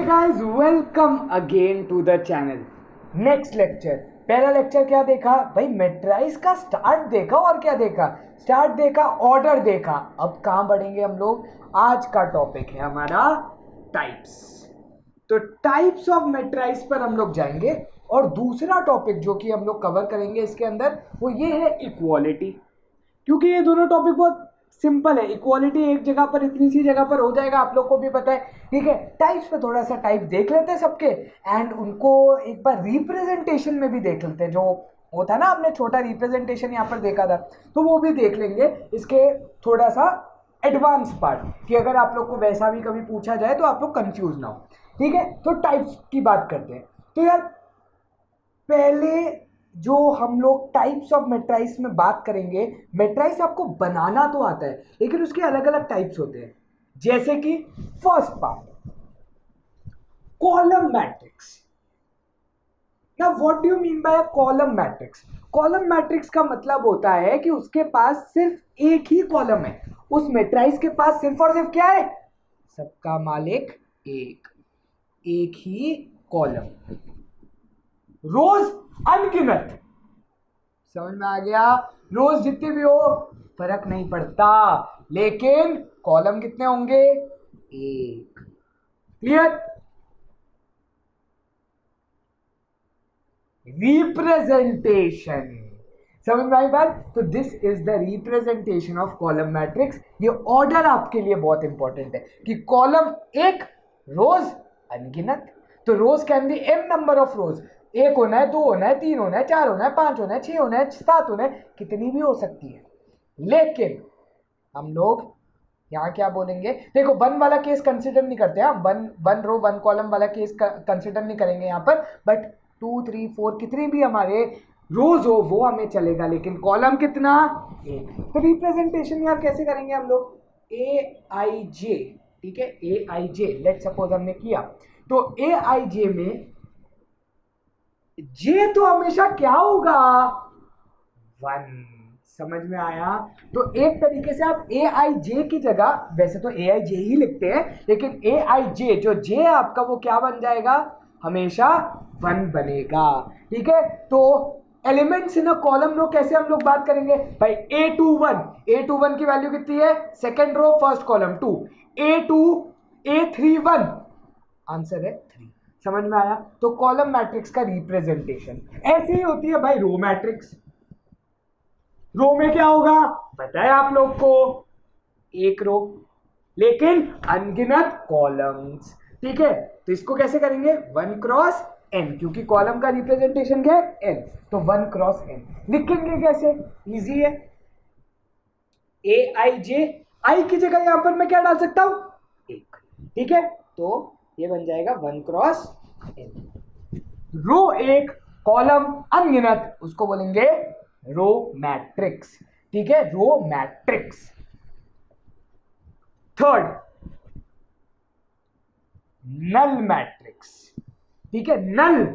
guys, welcome again to the channel. Next lecture, पहला lecture क्या देखा भाई? मैट्राइज का स्टार्ट देखा और क्या देखा? स्टार्ट देखा, ऑर्डर देखा। अब कहाँ बढ़ेंगे हम लोग? आज का टॉपिक है हमारा टाइप्स। तो टाइप्स ऑफ मैट्राइज पर हम लोग जाएंगे और दूसरा टॉपिक जो कि हम लोग कवर करेंगे इसके अंदर वो ये है इक्वालिटी, क्योंकि ये दोनों टॉपिक बहुत सिंपल है। इक्वालिटी एक जगह पर, इतनी सी जगह पर हो जाएगा, आप लोग को भी पता है, ठीक है। टाइप्स पे थोड़ा सा टाइप देख लेते हैं सबके, एंड उनको एक बार रिप्रेजेंटेशन में भी देख लेते हैं। जो होता है ना, हमने छोटा रिप्रेजेंटेशन यहाँ पर देखा था, तो वो भी देख लेंगे इसके थोड़ा सा एडवांस पार्ट, कि अगर आप लोग को वैसा भी कभी पूछा जाए तो आप लोग कंफ्यूज ना हो, ठीक है। तो टाइप्स की बात करते हैं। तो यार पहले जो हम लोग टाइप्स ऑफ मैट्राइज में बात करेंगे, मैट्राइज आपको बनाना तो आता है, लेकिन उसके अलग अलग टाइप्स होते हैं। जैसे कि first part, column matrix. Now what do you mean by column matrix? Column matrix का मतलब होता है कि उसके पास सिर्फ एक ही कॉलम है। उस मैट्राइज के पास सिर्फ और सिर्फ क्या है? सबका मालिक एक ही कॉलम, रोज अनगिनत। समझ में आ गया? रोज जितनी भी हो फर्क नहीं पड़ता, लेकिन कॉलम कितने होंगे? एक। क्लियर? रिप्रेजेंटेशन, समझ में आई बात? तो this is the representation of column matrix. ये ऑर्डर आपके लिए बहुत इंपॉर्टेंट है कि कॉलम एक, रोज अनगिनत। तो rows can be m number of rows. एक होना है, दो होना है, तीन होना है, चार होना है, पांच होना है, छह होना है, सात होना है, कितनी भी हो सकती है। लेकिन हम लोग यहाँ क्या बोलेंगे? देखो, वन वाला केस कंसिडर नहीं करते हैं, वन रो वन कॉलम वाला केस कंसिडर नहीं करेंगे यहाँ पर, बट 2, 3, 4 कितनी भी हमारे रोज हो वो हमें चलेगा, लेकिन कॉलम कितना? एक। तो रिप्रेजेंटेशन यार कैसे करेंगे हम लोग? AIJ, ठीक है, AIJ लेट सपोज हमने किया, तो AIJ में J तो हमेशा क्या होगा? 1। समझ में आया? तो एक तरीके से आप AIJ की जगह, वैसे तो AIJ ही लिखते हैं, लेकिन AIJ जो J आपका वो क्या बन जाएगा? हमेशा 1 बनेगा, ठीक है। तो elements in a column row कैसे हम लोग बात करेंगे भाई? A21 की वैल्यू कितनी है? Second row first column 2, A2 A31 answer है 3। समझ में आया? तो कॉलम मैट्रिक्स का रिप्रेजेंटेशन ऐसे ही होती है भाई। रो मैट्रिक्स, रो में क्या होगा बताया आप लोग को? एक रो, लेकिन अनगिनत कॉलम्स, ठीक है। तो इसको कैसे करेंगे? 1 क्रॉस n, क्योंकि कॉलम का रिप्रेजेंटेशन क्या है? n, तो 1 क्रॉस n लिखेंगे कैसे? इजी है। AIJ, I की जगह यहां पर मैं क्या डाल सकता हूं? 1, ठीक है। तो ये बन जाएगा 1 क्रॉस n। रो एक, कॉलम अनगिनत, उसको बोलेंगे रो मैट्रिक्स, ठीक है, row matrix. Third, null matrix, ठीक है, नल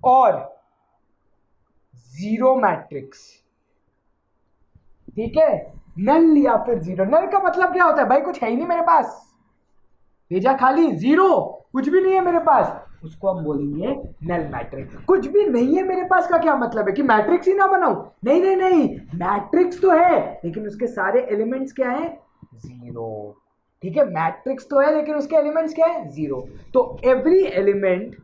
और जीरो मैट्रिक्स, ठीक है। नल या फिर जीरो। नल का मतलब क्या होता है भाई? कुछ है ही नहीं मेरे पास, भेजा खाली, जीरो, कुछ भी नहीं है मेरे पास, उसको हम बोलेंगे नल मैट्रिक्स। कुछ भी नहीं है मेरे पास का क्या मतलब है? कि मैट्रिक्स ही ना बनाऊं? नहीं नहीं नहीं, मैट्रिक्स तो है, लेकिन उसके सारे एलिमेंट्स क्या है? जीरो, ठीक है। मैट्रिक्स तो है, लेकिन उसके एलिमेंट्स क्या है? जीरो। तो every element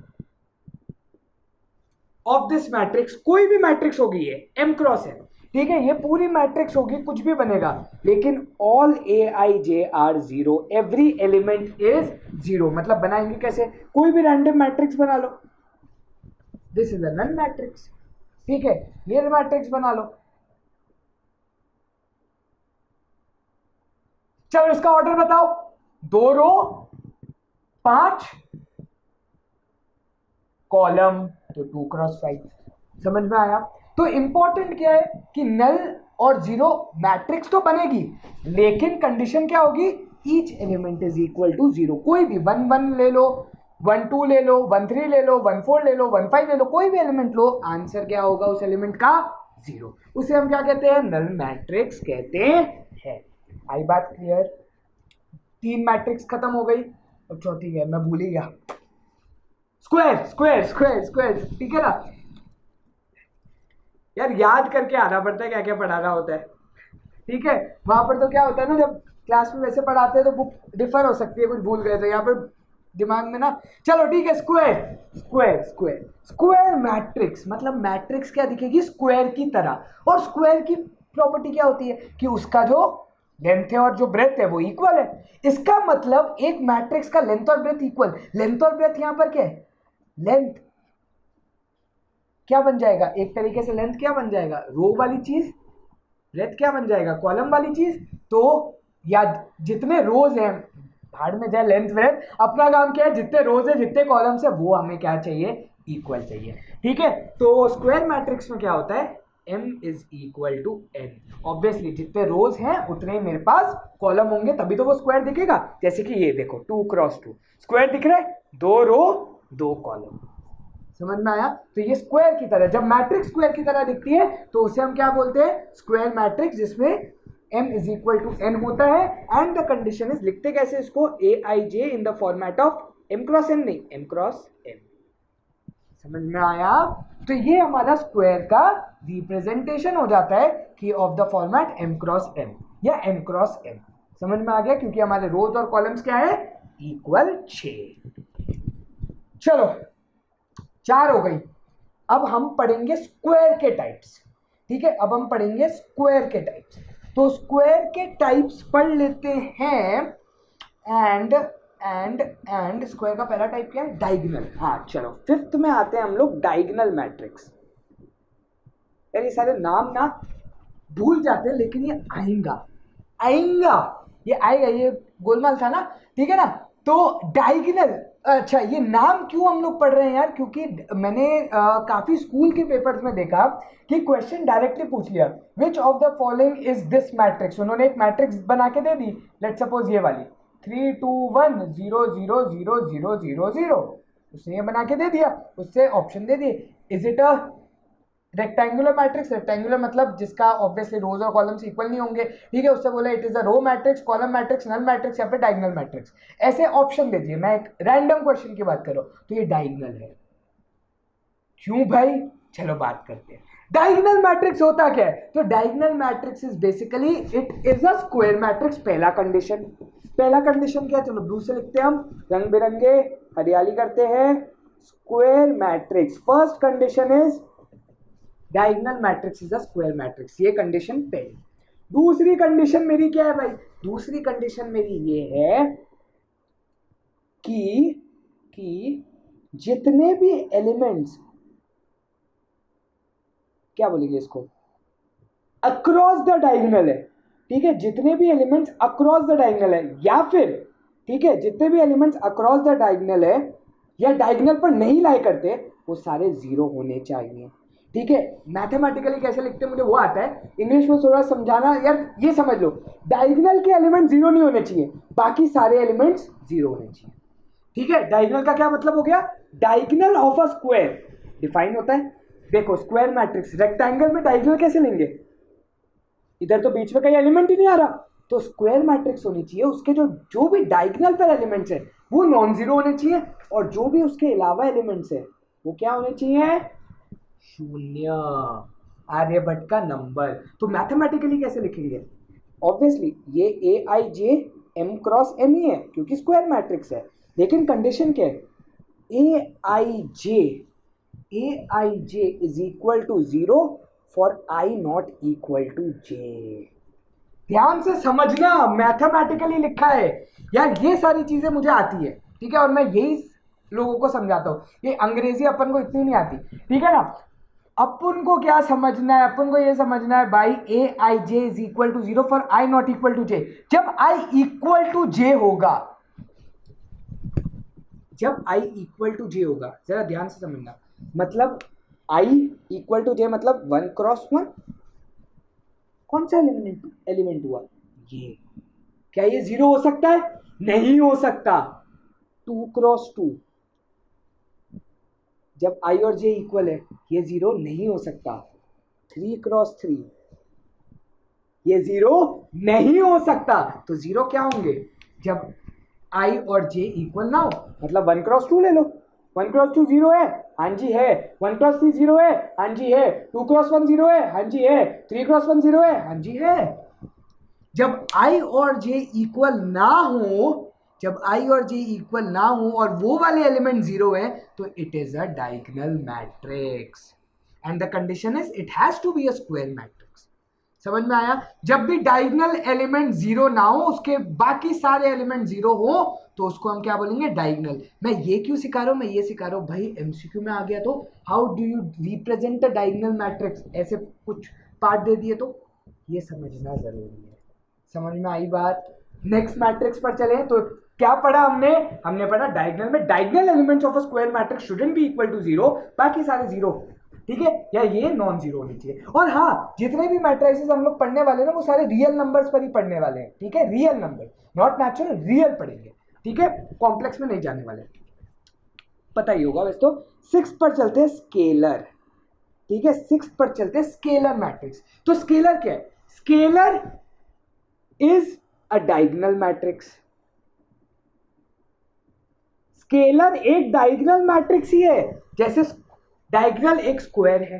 of this matrix, कोई भी मैट्रिक्स होगी, ये m क्रॉस है, ठीक है, ये पूरी मैट्रिक्स होगी, कुछ भी बनेगा, लेकिन all AIJ are zero, every element is zero. मतलब बनाएंगे कैसे? कोई भी रैंडम मैट्रिक्स बना लो, this is a null matrix, ठीक है, ये मैट्रिक्स बना लो। चलो इसका ऑर्डर बताओ। 2 रो 5 कॉलम, तो 2 क्रॉस 5। समझ में आया? तो इंपॉर्टेंट क्या है कि नल और जीरो मैट्रिक्स तो बनेगी, लेकिन कंडीशन क्या होगी? Each element is equal to zero. कोई भी 1 1 ले लो, 1 2 ले लो, 1 3 ले लो, 1 4 ले लो, 1 5 ले लो, कोई भी एलिमेंट लो, आंसर क्या होगा उस एलिमेंट का? जीरो। उसे हम क्या कहते हैं? नल मैट्रिक्स कहते हैं। आई बात क्लियर? 3 मैट्रिक्स खत्म हो गई, अब चौथी है, मैं भूल ही गया, स्क्वायर स्क्वायर स्क्वायर स्क्वायर, ठीक है ना यार, याद करके आना पड़ता है क्या क्या पढ़ाना होता है, ठीक है। वहां पर तो क्या होता है ना, जब क्लास में वैसे पढ़ाते हैं तो बुक डिफर हो सकती है, कुछ भूल गए तो यहाँ पर दिमाग में ना, चलो ठीक है, square square square square matrix, मतलब मैट्रिक्स क्या दिखेगी, स्क्वायर की तरह। और स्क्वायर की प्रॉपर्टी क्या होती है कि उसका जो लेंथ है और जो ब्रेथ है वो इक्वल है। इसका मतलब एक मैट्रिक्स का लेंथ और ब्रेथ इक्वल, लेंथ और ब्रेथ यहां पर क्या है, लेंथ क्या बन जाएगा, एक तरीके से लेंथ क्या बन जाएगा, रो वाली चीज, ब्रेथ क्या बन जाएगा, कॉलम वाली चीज। तो या जितने रोज हैं, भाड़ में जाए लेंथ ब्रेथ, अपना काम क्या है, जितने रोज है जितने कॉलम्स है वो हमें क्या चाहिए, इक्वल चाहिए, ठीक है। तो स्क्वायर मैट्रिक्स में क्या होता है, m is equal to n, obviously जितने रोज हैं उतने ही मेरे पास कॉलम होंगे, तभी तो वो स्क्वायर दिखेगा। जैसे कि ये देखो 2 क्रॉस 2 स्क्वायर दिख रहा है, 2 रो 2 कॉलम, समझ में आया। तो ये स्क्वायर की तरह, जब मैट्रिक्स स्क्वायर की तरह दिखती है तो उसे हम क्या बोलते हैं, स्क्वायर मैट्रिक्स, जिसमें m is equal to n होता है। एंड द कंडीशन इज, लिखते कैसे इसको, aij in the format of m cross n, नहीं m क्रॉस n, समझ में आया। तो ये हमारा स्क्वायर का रिप्रेजेंटेशन हो जाता है कि of the format m cross n या n क्रॉस n, समझ में आ गया, क्योंकि हमारे रोज और कॉलम्स क्या है, इक्वल 6। चलो 4 हो गई। अब हम पढ़ेंगे स्क्वायर के टाइप्स, ठीक है, अब हम पढ़ेंगे स्क्वायर के टाइप्स। तो स्क्वायर के टाइप्स पढ़ लेते हैं। एंड स्क्वायर का पहला टाइप क्या है, डायगोनल। हाँ चलो, 5th में आते हैं हम लोग डायगोनल मैट्रिक्स। यार ये सारे नाम ना भूल जाते हैं, लेकिन ये आएगा, ये आएगा, ये गोलमाल था ना, ठीक है ना। तो डायगोनल, अच्छा ये नाम क्यों हम लोग पढ़ रहे हैं यार, क्योंकि मैंने काफी स्कूल के पेपर्स में देखा कि क्वेश्चन डायरेक्टली पूछ लिया, which of the following is this matrix. उन्होंने एक मैट्रिक्स बना के दे दी, लेट सपोज ये वाली 3 2 1 0 0 0 0 0 0, उसने ये बना के दे दिया, उससे ऑप्शन दे दिए, is it a rectangular matrix, rectangular मतलब जिसका ऑब्वियसली रोज और कॉलम्स इक्वल नहीं होंगे, ठीक है। उससे बोला it is a row matrix, column matrix, null matrix या फिर डायगोनल मैट्रिक्स, ऐसे ऑप्शन दे दिए। मैं एक रैंडम क्वेश्चन की बात करूं तो ये डायगोनल है, क्यों भाई, चलो बात करते हैं। डायगोनल मैट्रिक्स होता क्या है, तो diagonal matrix is basically it is a square matrix. पहला कंडीशन क्या है, चलो ब्लू से लिखते हैं हम, रंग बिरंगे हरियाली करते हैं, square matrix. First condition is diagonal matrix is a square matrix, ये कंडीशन पहली। दूसरी कंडीशन मेरी क्या है भाई, दूसरी कंडीशन मेरी ये है कि जितने भी एलिमेंट्स, क्या बोलेंगे इसको, अक्रॉस द डायगोनल है, ठीक है, जितने भी एलिमेंट्स अक्रॉस द डायगोनल है, या फिर ठीक है जितने भी एलिमेंट्स अक्रॉस द डायगोनल है या डायगोनल पर नहीं लाई करते, वो सारे 0 होने चाहिए, ठीक है। मैथमेटिकली कैसे लिखते हैं मुझे वो आता है, इंग्लिश में थोड़ा समझाना यार, ये समझ लो, डायगोनल के एलिमेंट 0 नहीं होने चाहिए, बाकी सारे एलिमेंट्स 0 होने चाहिए, ठीक है। डायगोनल का क्या मतलब हो गया, diagonal of a square define होता है। देखो स्क्वायर मैट्रिक्स, रेक्टेंगल में डायगोनल कैसे लेंगे, इधर तो बीच में कहीं एलिमेंट ही नहीं आ रहा, तो स्क्वायर मैट्रिक्स होनी चाहिए, उसके जो भी डायगोनल पर एलिमेंट्स है वो नॉन जीरो होने चाहिए, और जो भी उसके अलावा एलिमेंट्स है वो क्या होने चाहिए, 0, आर्यभट्ट का नंबर। तो मैथमेटिकली कैसे लिखेंगे, ऑब्वियसली ये aij m क्रॉस m ही है क्योंकि स्क्वायर मैट्रिक्स है, लेकिन कंडीशन क्या है, aij is equal to 0 for i not equal to j। ध्यान से समझना, मैथमेटिकली लिखा है यार, ये सारी चीजें मुझे आती है, ठीक है, और मैं यही लोगों को समझाता हूँ, ये अंग्रेजी अपन को इतनी नहीं आती, ठीक है ना। अपन को क्या समझना है, अपन को ये समझना है भाई aij is equal to 0 for i not equal to j। जब i इक्वल टू j होगा, जब i इक्वल टू j होगा, जरा ध्यान से समझना, मतलब i इक्वल टू j मतलब 1 क्रॉस 1, कौन सा एलिमेंट हुआ, ये, क्या ये 0 हो सकता है, नहीं हो सकता। 2 क्रॉस 2, जब i और j इक्वल है ये 0 नहीं हो सकता। 3 क्रॉस 3, ये 0 नहीं हो सकता। तो 0 क्या होंगे, जब I और J इक्वल ना हो, मतलब 1x2 ले लो, 1x2 0 है, हाँ जी है, 1x3 0 है, हाँ जी है, 2x1 0 है, हाँ जी है, 3x1 0 है, हाँ जी है। जब I और J इक्वल ना हो, जब I और J इक्वल ना हो और वो वाले एलिमेंट 0 है, तो it is a diagonal matrix and the condition is it has to be a square matrix. समझ में आया? जब भी डायगोनल एलिमेंट 0 ना हो, उसके बाकी सारे एलिमेंट 0 हो, तो उसको हम क्या बोलेंगे? डायगोनल। मैं ये क्यों सिखा रहा हूं? मैं ये सिखा रहा हूं भाई, एमसीक्यू में आ गया तो how do you represent the diagonal matrix, ऐसे कुछ पार्ट दे दिए तो ये समझना जरूरी है। समझ में आई बात? नेक्स्ट मैट्रिक्स पर चले तो क्या पढ़ा हमने पढ़ा डायगोनल में diagonal elements of a square matrix shouldn't be equal to 0, बाकी सारे 0, ठीक है, या ये नॉन जीरो होनी चाहिए। और हाँ, जितने भी मैट्रिसेस हम लोग पढ़ने वाले ना वो सारे रियल नंबर्स पर ही पढ़ने वाले हैं, ठीक है, real number, not natural, real पढ़ेंगे, ठीक है, कॉम्प्लेक्स में नहीं जाने वाले, पता ही होगा वैसे तो। 6 पर चलते हैं स्केलर, ठीक है, 6 पर चलते हैं स्केलर मैट्रिक्स। तो स्केलर क्या है? Scalar is a diagonal matrix. Scalar एक डायगोनल मैट्रिक्स ही है, जैसे डायगोनल एक स्क्वायर है,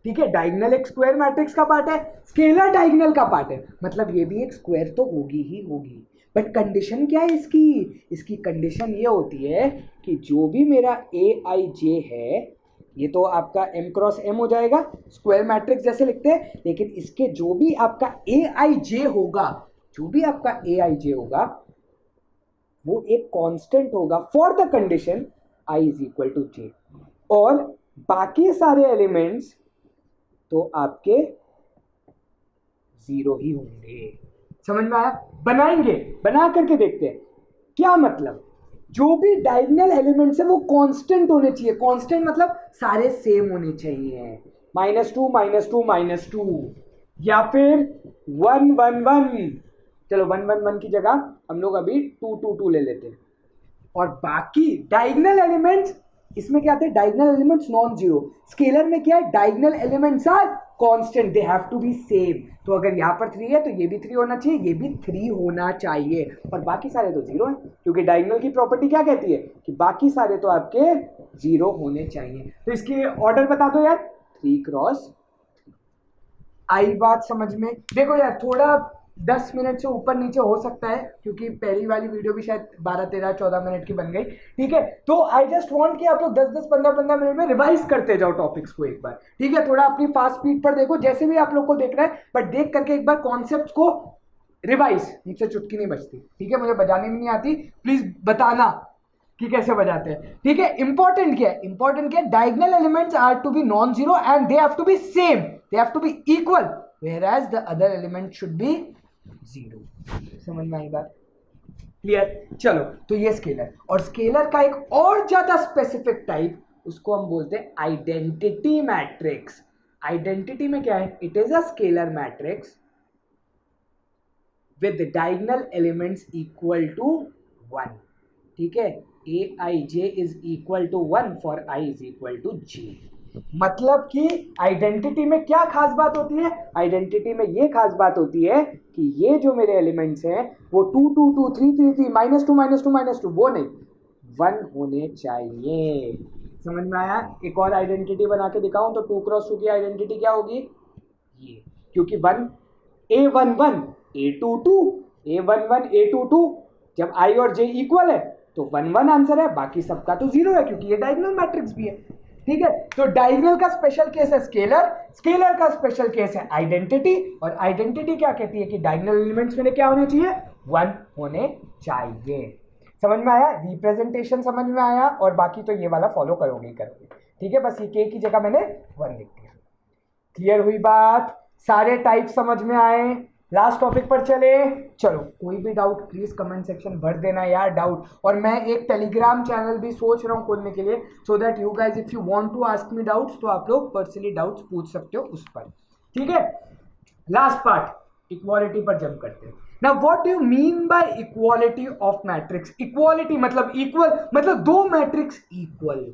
ठीक है, डायगोनल एक स्क्वायर मैट्रिक्स का पार्ट है, स्केलर डायगोनल का पार्ट है, मतलब ये भी एक स्क्वायर तो होगी ही होगी। बट कंडीशन क्या है इसकी? इसकी कंडीशन ये होती है कि जो भी मेरा ए आई जे है, ये तो आपका m क्रॉस m हो जाएगा, स्क्वायर मैट्रिक्स जैसे लिखते हैं, लेकिन इसके जो भी आपका ए आई जे होगा, जो भी आपका ए आई जे होगा, वो एक कांस्टेंट होगा for the condition i is equal to j, और बाकी सारे एलिमेंट्स तो आपके 0 ही होंगे। समझ में आया? बनाएंगे, बना करके देखते हैं क्या मतलब। जो भी डायगोनल एलिमेंट्स है वो कांस्टेंट होने चाहिए, कांस्टेंट मतलब सारे सेम होने चाहिए, -2 -2 -2, या फिर 1 1 1, चलो 1 1 1 की जगह हम लोग अभी 2 2 2 ले लेते हैं। और बाकी डायगोनल एलिमेंट्स, इसमें क्या आते हैं? Diagonal elements non zero. Scalar में क्या है? Diagonal elements are constant, they have to be same. तो अगर यहाँ पर 3 है तो ये भी 3 होना चाहिए, ये भी 3 होना चाहिए, और बाकी सारे तो 0 है, क्योंकि डायगोनल की प्रॉपर्टी क्या कहती है कि बाकी सारे तो आपके 0 होने चाहिए। तो इसकी ऑर्डर बता दो यार, 3 क्रॉस। आई बात समझ में? देखो यार, थोड़ा 10 मिनट से ऊपर नीचे हो सकता है, क्योंकि पहली वाली वीडियो भी शायद 12 13 14 मिनट की बन गई, ठीक है। तो आई जस्ट वांट कि आप लोग 10 15 15 मिनट में रिवाइज करते जाओ टॉपिक्स को एक बार, ठीक है। थोड़ा अपनी फास्ट स्पीड पर देखो, जैसे भी आप लोग को देख रहा है, बट देख करके एक बार कॉन्सेप्ट को रिवाइज। मुझसे चुटकी नहीं बजती, ठीक है, मुझे बजानी भी नहीं आती, प्लीज बताना कि कैसे बजाते हैं, ठीक है। इंपॉर्टेंट क्या है? इंपॉर्टेंट क्या है? Diagonal elements are to be non zero and they have to be same, they have to be equal, whereas the other element should be 0। समझ में आई बात? क्लियर? चलो, तो ये स्केलर, और स्केलर का एक और ज्यादा स्पेसिफिक टाइप, उसको हम बोलते हैं आइडेंटिटी मैट्रिक्स। आइडेंटिटी में क्या है? It is a scalar matrix with diagonal elements equal to 1, ठीक है। A i j is equal to 1 for i is equal to j. मतलब कि आइडेंटिटी में क्या खास बात होती है? आइडेंटिटी में ये खास बात होती है कि ये जो मेरे एलिमेंट्स हैं वो 2 2 2 3 3 3 -2 -2 -2 वो नहीं, 1 होने चाहिए। समझ में आया? एक और आइडेंटिटी बना के दिखाऊं तो 2 क्रॉस 2 की आइडेंटिटी क्या होगी? ये, क्योंकि 1 A11 A22 A11 A22, जब I और J इक्वल है तो 1 1 आंसर है, बाकी सबका तो 0 है, क्योंकि ये डायगोनल मैट्रिक्स भी है, ठीक है। तो डायगोनल का स्पेशल केस है स्केलर, स्केलर का स्पेशल केस है आइडेंटिटी, और आइडेंटिटी क्या कहती है कि डायगोनल एलिमेंट्स में क्या होने चाहिए? 1 होने चाहिए। समझ में आया? रिप्रेजेंटेशन समझ में आया? और बाकी तो ये वाला फॉलो करोगे, ठीक है। बस ये के की जगह मैंने 1 लिख दिया। क्लियर हुई बात? सारे टाइप समझ में आए? लास्ट टॉपिक पर चले। चलो, कोई भी डाउट प्लीज कमेंट सेक्शन भर देना यार, डाउट। और मैं एक टेलीग्राम चैनल भी सोच रहा हूँ खोलने के लिए, so that you guys if you want to ask me doubts, तो आप लोग पर्सनली डाउट्स पूछ सकते हो उस पर, ठीक है। लास्ट पार्ट, इक्वालिटी पर जंप करते हैं। Now what do you mean by equality of matrix? Equality मतलब इक्वल, मतलब दो मैट्रिक्स इक्वल,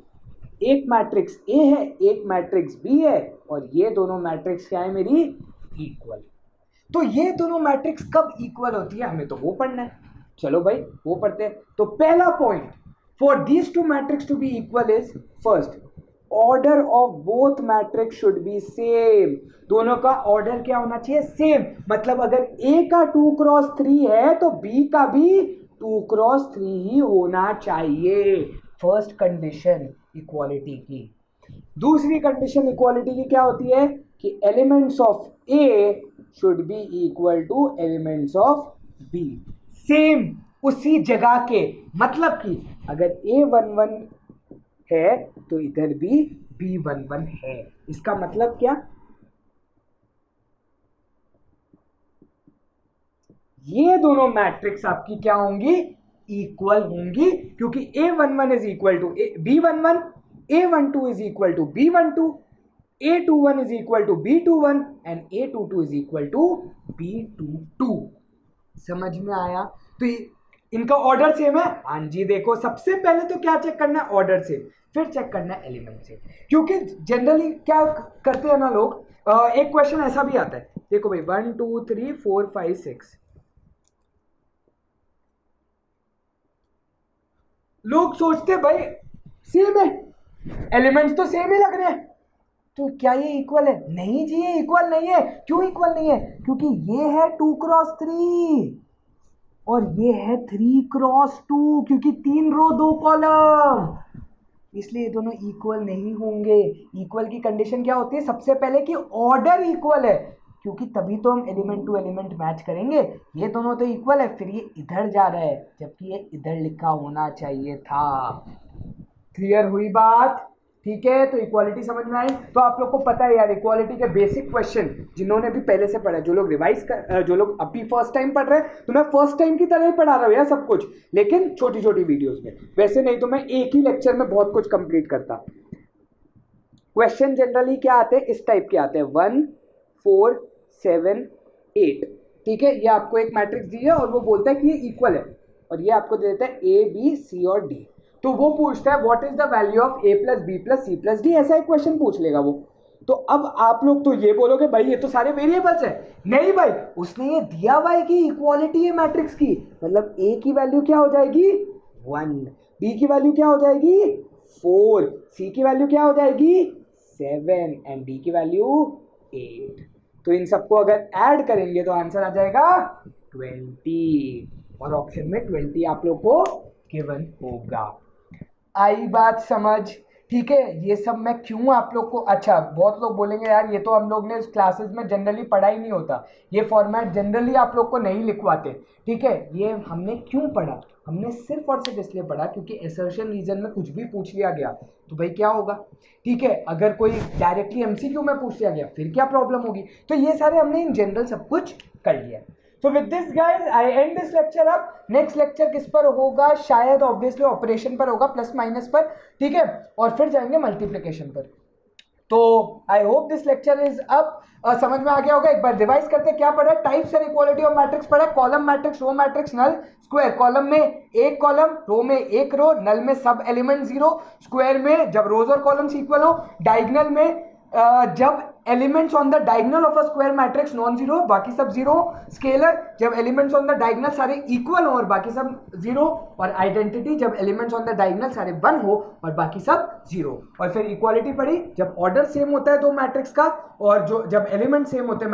एक मैट्रिक्स ए है, एक मैट्रिक्स बी है, और ये दोनों मैट्रिक्स क्या है मेरी? इक्वल। तो ये दोनों मैट्रिक्स कब इक्वल होती है, हमें तो वो पढ़ना है, चलो भाई वो पढ़ते हैं। तो पहला point, for these two matrix to be equal is, first order of both matrix should be same. दोनों का ऑर्डर क्या होना चाहिए? सेम। मतलब अगर ए का 2x3 है तो बी का भी 2x3 ही होना चाहिए। फर्स्ट कंडीशन इक्वालिटी की। दूसरी कंडीशन इक्वालिटी की क्या होती है कि elements of A should be equal to elements of B, same उसी जगह के। मतलब कि अगर A11 है तो इधर भी B11 है। इसका मतलब क्या? ये दोनों मैट्रिक्स आपकी क्या होंगी? इक्वल होंगी, क्योंकि A11 is equal to B11, A12 is equal to B12, A21 is equal to B21 and A22 is equal to B22। समझ में आया? तो इनका ऑर्डर सेम है। हाँ जी, देखो सबसे पहले तो क्या चेक करना है? ऑर्डर से, फिर चेक करना है एलिमेंट से। क्योंकि जनरली क्या करते हैं ना लोग, एक क्वेश्चन ऐसा भी आता है, देखो भाई 1 2 3 4 5 6, लोग सोचते भाई सेम है, एलिमेंट्स तो सेम ही लग रहे हैं, तो क्या ये इक्वल है? नहीं जी, ये इक्वल नहीं है। क्यों इक्वल नहीं है? क्योंकि ये है 2x3 और ये है 3x2, क्योंकि 3 रो 2 कॉलम, इसलिए दोनों इक्वल नहीं होंगे। इक्वल की कंडीशन क्या होती है? सबसे पहले कि ऑर्डर इक्वल है, क्योंकि तभी तो हम एलिमेंट टू एलिमेंट मैच करेंगे। ये दोनों तो इक्वल है, फिर ये इधर जा रहा है जबकि ये इधर लिखा होना चाहिए था। क्लियर हुई बात? ठीक है, तो इक्वालिटी समझ में आई। तो आप लोग को पता है यार, इक्वालिटी के बेसिक क्वेश्चन जिन्होंने भी पहले से पढ़ा, जो लोग रिवाइज कर, जो लोग अभी फर्स्ट टाइम पढ़ रहे हैं, तो मैं फर्स्ट टाइम की तरह ही पढ़ा रहा हूँ यार सब कुछ, लेकिन छोटी छोटी वीडियोस में। वैसे नहीं तो मैं एक ही लेक्चर में बहुत कुछ कंप्लीट करता। क्वेश्चन जनरली क्या आते हैं? इस टाइप के आते हैं, 1 4 7 8। ठीक है, ये आपको एक मैट्रिक्स दी है और वो बोलता है कि ये इक्वल है, और ये आपको दे देता है A B C और D। तो वो पूछता है what is the value of A plus B plus C plus D, ऐसा एक क्वेश्चन पूछ लेगा वो। तो अब आप लोग तो ये बोलोगे भाई ये तो सारे वेरिएबल्स है। नहीं भाई, उसने ये दिया हुआ है कि इक्वालिटी है मैट्रिक्स की, मतलब A की वैल्यू क्या हो जाएगी? 1, B की वैल्यू क्या हो जाएगी? 4, C की वैल्यू क्या हो जाएगी? 7 एंड D की वैल्यू 8। तो इन सबको अगर ऐड करेंगे तो आंसर आ जाएगा 20, और ऑप्शन में 20 आप लोग को गिवन होगा। आई बात समझ? ठीक है, ये सब मैं क्यों आप लोग को, अच्छा बहुत लोग बोलेंगे यार ये तो हम लोग ने क्लासेस में जनरली पढ़ा ही नहीं होता, ये फॉर्मेट जनरली आप लोग को नहीं लिखवाते। ठीक है, ये हमने क्यों पढ़ा? हमने सिर्फ और सिर्फ इसलिए पढ़ा क्योंकि असर्शन रीजन में कुछ भी पूछ लिया गया तो भाई क्या होगा? ठीक है, अगर कोई डायरेक्टली एमसीक्यू में पूछ लिया गया फिर क्या प्रॉब्लम होगी? तो ये सारे हमने इन जनरल सब कुछ कर लिया। So with this guys, I end this lecture up. Next lecture किस पर होगा? शायद ऑब्वियसली ऑपरेशन पर होगा, प्लस माइनस पर। ठीक है, और फिर जाएंगे मल्टीप्लिकेशन पर। तो I hope this lecture is up. समझ में आ गया होगा। एक बार रिवाइज करते क्या पढ़ा? Types and equality of matrix पढ़ा, कॉलम मैट्रिक्स, रो मैट्रिक्स, नल, स्क्वायर। कॉलम में एक कॉलम, रो में एक रो, नल में सब एलिमेंट 0, स्क्वायर में जब रोज और कॉलम्स इक्वल हो, डायगोनल में जब elements on the diagonal of a square matrix non zero बाकी सब जीरो, स्केलर जब एलिमेंट्स ऑन द डायगोनल सारे इक्वल हो और बाकी सब जीरो, और आइडेंटिटी जब एलिमेंट्स ऑन द डायगोनल सारे 1 हो और बाकी सब जीरो। और फिर इक्वालिटी पढ़ी जब ऑर्डर सेम होता है दो मैट्रिक्स का, और जो जब एलिमेंट सेम होते हैं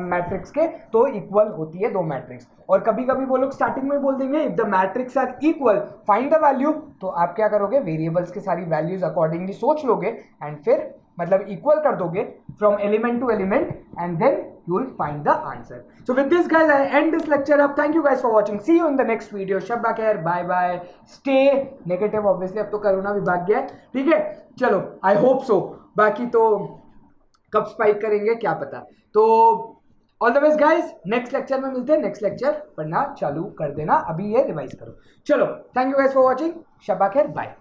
मैट्रिक्स के तो इक्वल होती है दो मैट्रिक्स। और कभी कभी वो लोग स्टार्टिंग में बोल देंगे if the matrix are equal find the value, तो आप क्या करोगे? वेरिएबल्स की सारी वैल्यूज अकॉर्डिंगली सोच लोगे एंड फिर मतलब इक्वल कर दोगे from element to element and then you will find the answer. So with this guys I end this lecture up. Thank you guys for watching. See you in the next video. Shabba khair, bye bye, stay negative. Obviously अब तो corona भी भाग गया है, ठीक है, चलो I hope so, बाकी तो कब स्पाइक करेंगे क्या पता। तो all the best guys, next lecture में मिलते हैं। नेक्स्ट लेक्चर पढ़ना चालू कर देना, अभी ये रिवाइज करो। चलो thank you guys for watching, शब्बा खैर, बाय।